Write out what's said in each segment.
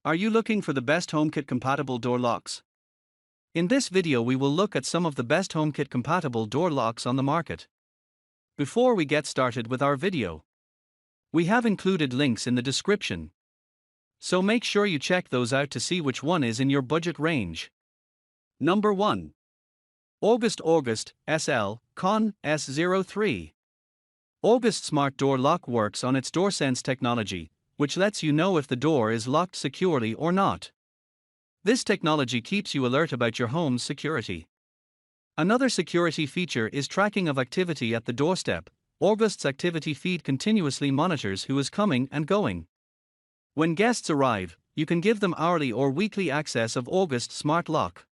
Are you looking for the best HomeKit compatible door locks? In this video we will look at some of the best HomeKit compatible door locks on the market. Before we get started with our video, we have included links in the description, so make sure you check those out to see which one is in your budget range. Number 1. August SL Con S03. August Smart Door Lock works on its DoorSense technology, which lets you know if the door is locked securely or not. This technology keeps you alert about your home's security. Another security feature is tracking of activity at the doorstep. August's activity feed continuously monitors who is coming and going. When guests arrive, you can give them hourly or weekly access of August Smart Lock.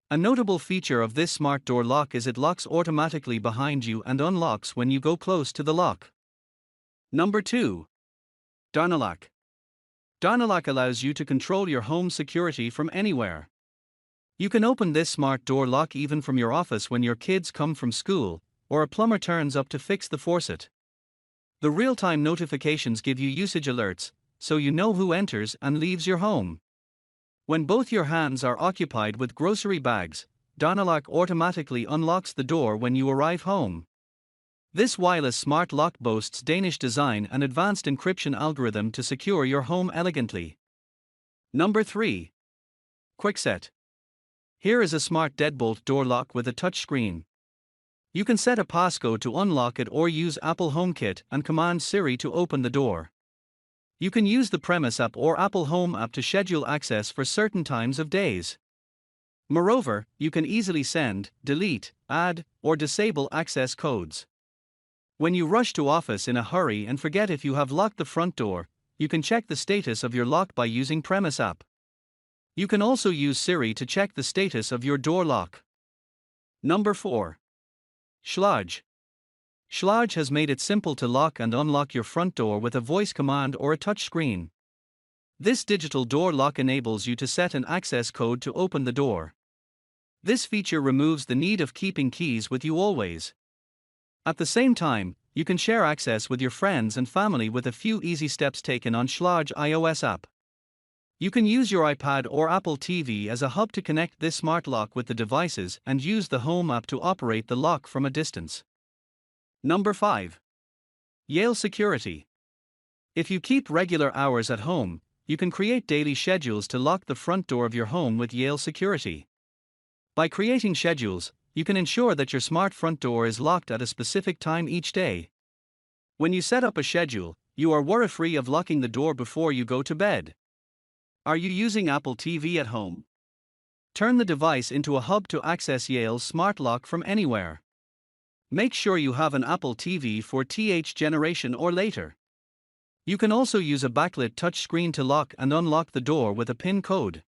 A notable feature of this smart door lock is it locks automatically behind you and unlocks when you go close to the lock. Number 2. Danalock. Danalock allows you to control your home security from anywhere. You can open this smart door lock even from your office when your kids come from school, or a plumber turns up to fix the faucet. The real-time notifications give you usage alerts, so you know who enters and leaves your home. When both your hands are occupied with grocery bags, Danalock automatically unlocks the door when you arrive home. This wireless smart lock boasts Danish design and advanced encryption algorithm to secure your home elegantly. Number 3. Kwikset. Here is a smart deadbolt door lock with a touchscreen. You can set a passcode to unlock it or use Apple Homekit and command Siri to open the door. You can use the Premise app or Apple Home app to schedule access for certain times of days. Moreover, you can easily send, delete, add, or disable access codes. When you rush to office in a hurry and forget if you have locked the front door, you can check the status of your lock by using Premise app. You can also use Siri to check the status of your door lock. Number 4. Schlage. Schlage has made it simple to lock and unlock your front door with a voice command or a touch screen. This digital door lock enables you to set an access code to open the door. This feature removes the need of keeping keys with you always. At the same time, you can share access with your friends and family with a few easy steps taken on Schlage iOS app. You can use your iPad or Apple TV as a hub to connect this smart lock with the devices and use the Home app to operate the lock from a distance. Number 5. Yale Security. If you keep regular hours at home, you can create daily schedules to lock the front door of your home with Yale Security. By creating schedules, you can ensure that your smart front door is locked at a specific time each day. When you set up a schedule, you are worry-free of locking the door before you go to bed. Are you using Apple TV at home? Turn the device into a hub to access Yale's smart lock from anywhere. Make sure you have an Apple TV for th generation or later. You can also use a backlit touch screen to lock and unlock the door with a PIN code.